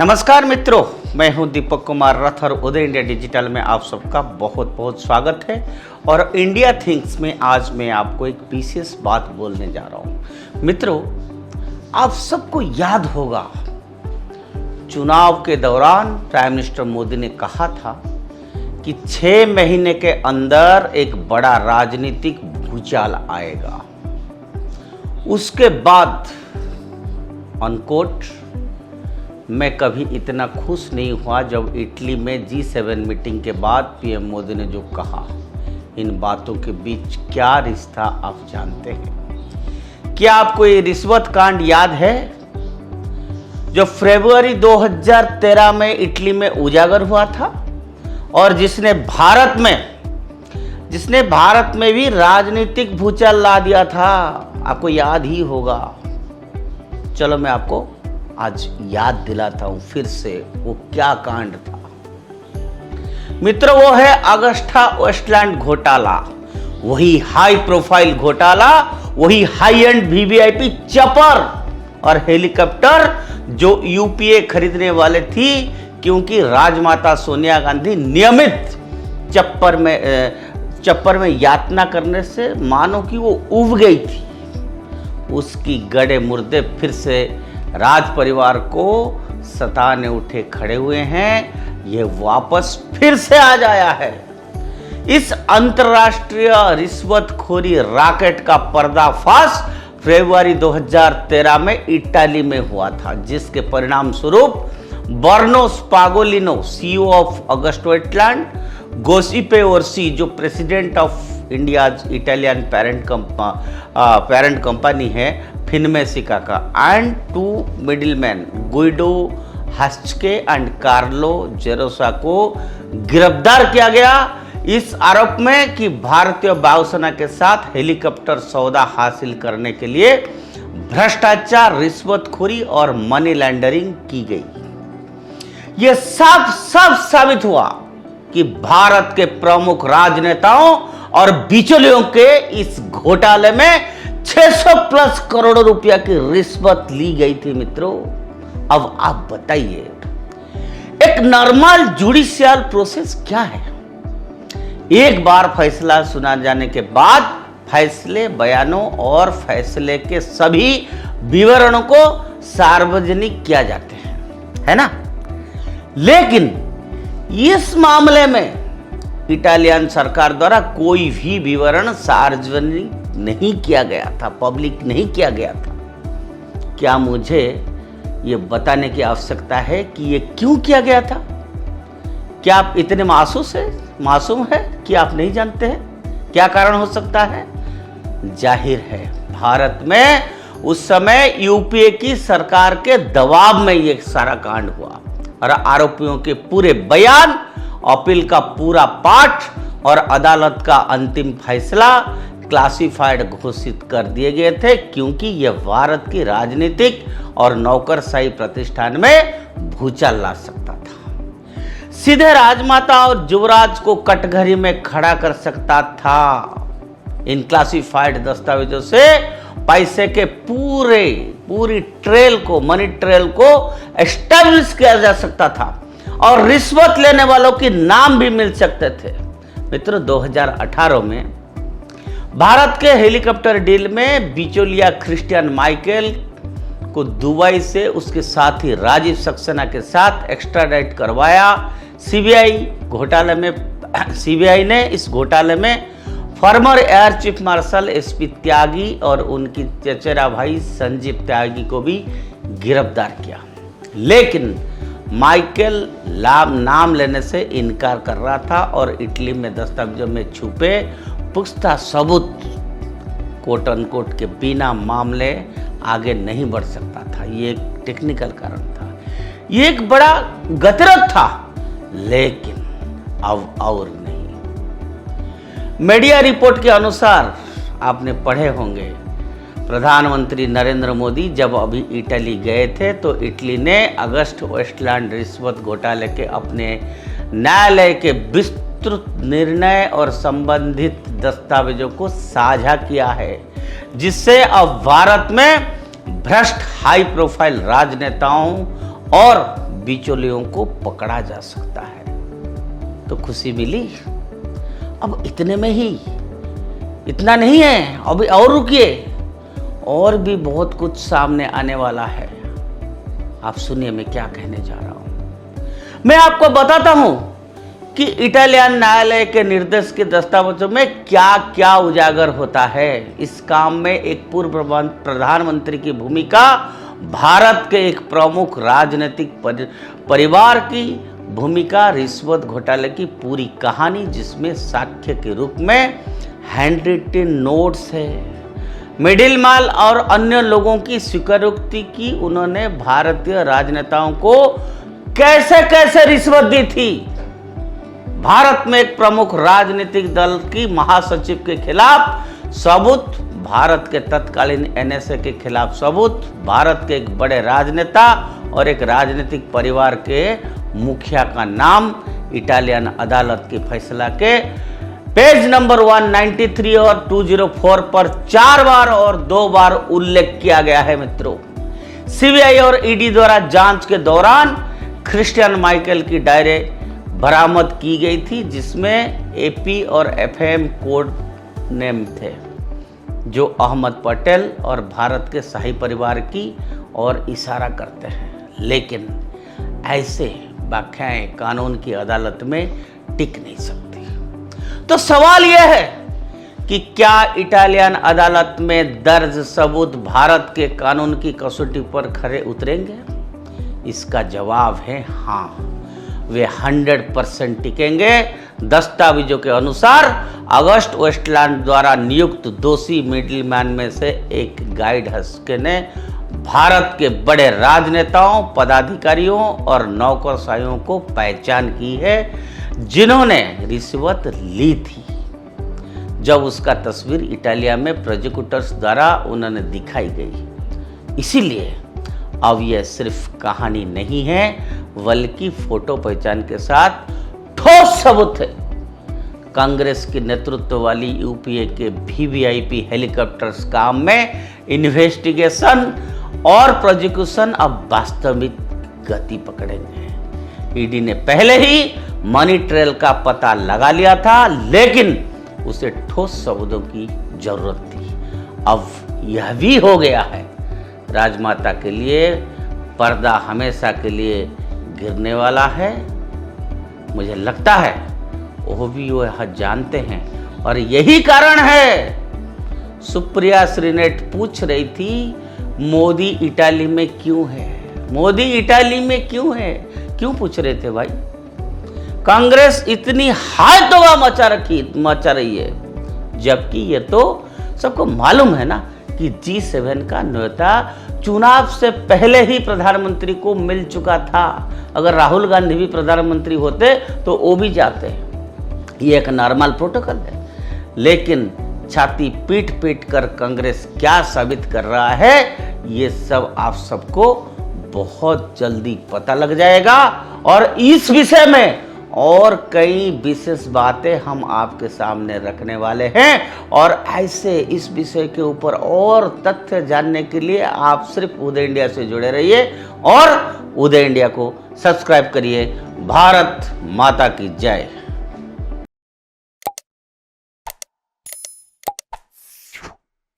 नमस्कार मित्रों, मैं हूं दीपक कुमार रथ और उदय इंडिया डिजिटल में आप सबका बहुत बहुत स्वागत है। और इंडिया थिंक्स में आज मैं आपको एक विशेष बात बोलने जा रहा हूं। मित्रों, आप सबको याद होगा चुनाव के दौरान प्राइम मिनिस्टर मोदी ने कहा था कि 6 महीने के अंदर एक बड़ा राजनीतिक भूचाल आएगा। उसके बाद अनकोट मैं कभी इतना खुश नहीं हुआ जब इटली में G7 मीटिंग के बाद पीएम मोदी ने जो कहा। इन बातों के बीच क्या रिश्ता आप जानते हैं? क्या आपको ये रिश्वत कांड याद है जो फरवरी 2013 में इटली में उजागर हुआ था और जिसने भारत में भी राजनीतिक भूचाल ला दिया था? आपको याद ही होगा। चलो मैं आपको आज याद दिलाता हूं फिर से वो क्या कांड था। मित्रों, वो है अगस्टा वेस्टलैंड घोटाला। वही हाई प्रोफाइल घोटाला, वही हाई एंड वीवीआईपी चपर और हेलीकॉप्टर जो यूपीए खरीदने वाले थी, क्योंकि राजमाता सोनिया गांधी नियमित चप्पर में यातना करने से मानो कि वो उब गई थी। उसकी गड़े मुर्दे फिर से राज परिवार को सताने उठे खड़े हुए हैं। ये वापस फिर से आ जाया है। इस अंतर्राष्ट्रीय रिश्वतखोरी रैकेट का पर्दाफाश फरवरी 2013 में इटली में हुआ था, जिसके परिणाम स्वरूप Bruno Spagnolini, CEO of Agusta Westland, Giuseppe Orsi जो president of India Italian parent company है फिनमेसिका का, and 2 middleman Guido Haschke and Carlo Gerosa को गिरफ्तार किया गया इस आरोप में कि भारतीय वायुसेना के साथ हेलीकॉप्टर सौदा हासिल करने के लिए भ्रष्टाचार, रिश्वतखोरी और मनी लॉन्ड्रिंग की गई। यह साफ साबित हुआ कि भारत के प्रमुख राजनेताओं और बिचौलियों के इस घोटाले में 600 प्लस करोड़ रुपया की रिश्वत ली गई थी। मित्रों, अब आप बताइए, एक नॉर्मल जुडिशियल प्रोसेस क्या है? एक बार फैसला सुना जाने के बाद फैसले, बयानों और फैसले के सभी विवरणों को सार्वजनिक किया जाते हैं, है ना? लेकिन इस मामले में इटालियन सरकार द्वारा कोई भी विवरण सार्वजनिक नहीं किया गया था, पब्लिक नहीं किया गया था। क्या मुझे यह बताने की आवश्यकता है कि यह क्यों किया गया था? क्या आप इतने मासूम है कि आप नहीं जानते हैं क्या कारण हो सकता है? जाहिर है, भारत में उस समय यूपीए की सरकार के दबाव में यह सारा कांड हुआ और आरोपियों के पूरे बयान, अपील का पूरा पाठ और अदालत का अंतिम फैसला क्लासिफाइड घोषित कर दिए गए थे, क्योंकि यह भारत की राजनीतिक और नौकरशाही प्रतिष्ठान में भूचाल ला सकता था। सीधे राजमाता और युवराज को कटघरे में खड़ा कर सकता था। इन क्लासिफाइड दस्तावेजों से पैसे के पूरी मनी ट्रेल को एस्टैब्लिश किया जा सकता था और रिश्वत लेने वालों के नाम भी मिल सकते थे। मित्रों, 2018 में भारत के हेलीकॉप्टर डील में बिचौलिया क्रिस्टियन माइकेल को दुबई से उसके साथी राजीव सक्सेना के साथ एक्स्ट्राडाइट करवाया। सीबीआई ने इस घोटाले में former air chief marshal SP Tyagi और उनकी चचेरा भाई संजीव त्यागी को भी गिरफ्तार किया। लेकिन माइकेल नाम लेने से इनकार कर रहा था और इटली में दस्तावेजों में छुपे पुख्ता सबूत कोट अनकोट के बिना मामले आगे नहीं बढ़ सकता था। ये एक टेक्निकल कारण था, ये एक बड़ा गतिरोध था, लेकिन अब और नहीं। मीडिया रिपोर्ट के अनुसार आपने पढ़े होंगे, प्रधानमंत्री नरेंद्र मोदी जब अभी इटली गए थे तो इटली ने अगस्टा वेस्टलैंड रिश्वत घोटाले के अपने न्यायालय के विस्तृत निर्णय और संबंधित दस्तावेजों को साझा किया है, जिससे अब भारत में भ्रष्ट हाई प्रोफाइल राजनेताओं और बिचौलियों को पकड़ा जा सकता है। तो खुशी मिली। अब इतने में ही इतना नहीं है, अभी और रुकिए, और भी बहुत कुछ सामने आने वाला है। आप सुनिए मैं क्या कहने जा रहा हूं। मैं आपको बताता हूं कि इटालियन न्यायालय के निर्देश के दस्तावेजों में क्या क्या उजागर होता है। इस काम में एक पूर्व प्रधानमंत्री की भूमिका, भारत के एक प्रमुख राजनीतिक परिवार की भूमिका, रिश्वत घोटाले की पूरी कहानी, जिसमें साक्ष्य के रूप में हैंडरिटन नोट्स है, मिडिल माल और अन्य लोगों की स्वीकारोक्ति की उन्होंने भारतीय राजनेताओं को कैसे कैसे रिश्वत दी थी। भारत में एक प्रमुख राजनीतिक दल की महासचिव के खिलाफ सबूत, भारत के तत्कालीन एनएसए के खिलाफ सबूत, भारत के एक बड़े राजनेता और एक राजनीतिक परिवार के मुखिया का नाम इटालियन अदालत के फैसला के पेज नंबर 193 और 204 पर 4 बार और 2 बार उल्लेख किया गया है। मित्रों, सीबीआई और ईडी द्वारा जांच के दौरान क्रिश्चियन माइकल की डायरी बरामद की गई थी, जिसमें एपी और एफएम कोड नेम थे, जो अहमद पटेल और भारत के शाही परिवार की ओर इशारा करते हैं। लेकिन ऐसे व्याख्याएं कानून की अदालत में टिक नहीं सकती। तो सवाल यह है कि क्या इटालियन अदालत में दर्ज सबूत भारत के कानून की कसौटी पर खरे उतरेंगे? इसका जवाब है हाँ, वे 100% टिकेंगे। दस्तावेजों के अनुसार अगस्ट वेस्टलैंड द्वारा नियुक्त दोषी मिडिलमैन में से एक गाइड हस्के ने भारत के बड़े राजनेताओं, पदाधिकारियों और नौकरशाहियों को पहचान की है जिन्होंने रिश्वत ली थी, जब उसका तस्वीर इटालिया में प्रोसिक्यूटर्स द्वारा उन्होंने दिखाई गई। इसीलिए अब यह सिर्फ कहानी नहीं है, बल्कि फोटो पहचान के साथ ठोस सबूत है। कांग्रेस की नेतृत्व वाली यूपीए के वीवीआईपी हेलीकॉप्टर्स काम में इन्वेस्टिगेशन और प्रोसिक्यूशन अब वास्तविक गति पकड़ेंगे। ईडी ने पहले ही मनी ट्रेल का पता लगा लिया था, लेकिन उसे ठोस सबूतों की जरूरत थी। अब यह भी हो गया है। राजमाता के लिए पर्दा हमेशा के लिए गिरने वाला है। मुझे लगता है वो भी यह जानते हैं, और यही कारण है सुप्रिया श्रीनेट पूछ रही थी मोदी इटाली में क्यों है, मोदी इटाली में क्यों है, क्यों पूछ रहे थे भाई? कांग्रेस इतनी हाय तौबा मचा रही है, जबकि ये तो सबको मालूम है ना कि G7 का न्योता चुनाव से पहले ही प्रधानमंत्री को मिल चुका था। अगर राहुल गांधी भी प्रधानमंत्री होते तो वो भी जाते। ये एक नॉर्मल प्रोटोकॉल है। लेकिन छाती पीट पीट कर कांग्रेस क्या साबित कर रहा है, ये सब आप सबको बहुत जल्दी पता लग जाएगा। और इस विषय में और कई विशेष बातें हम आपके सामने रखने वाले हैं। और ऐसे इस विषय के ऊपर और तथ्य जानने के लिए आप सिर्फ उदय इंडिया से जुड़े रहिए और उदय इंडिया को सब्सक्राइब करिए। भारत माता की जय।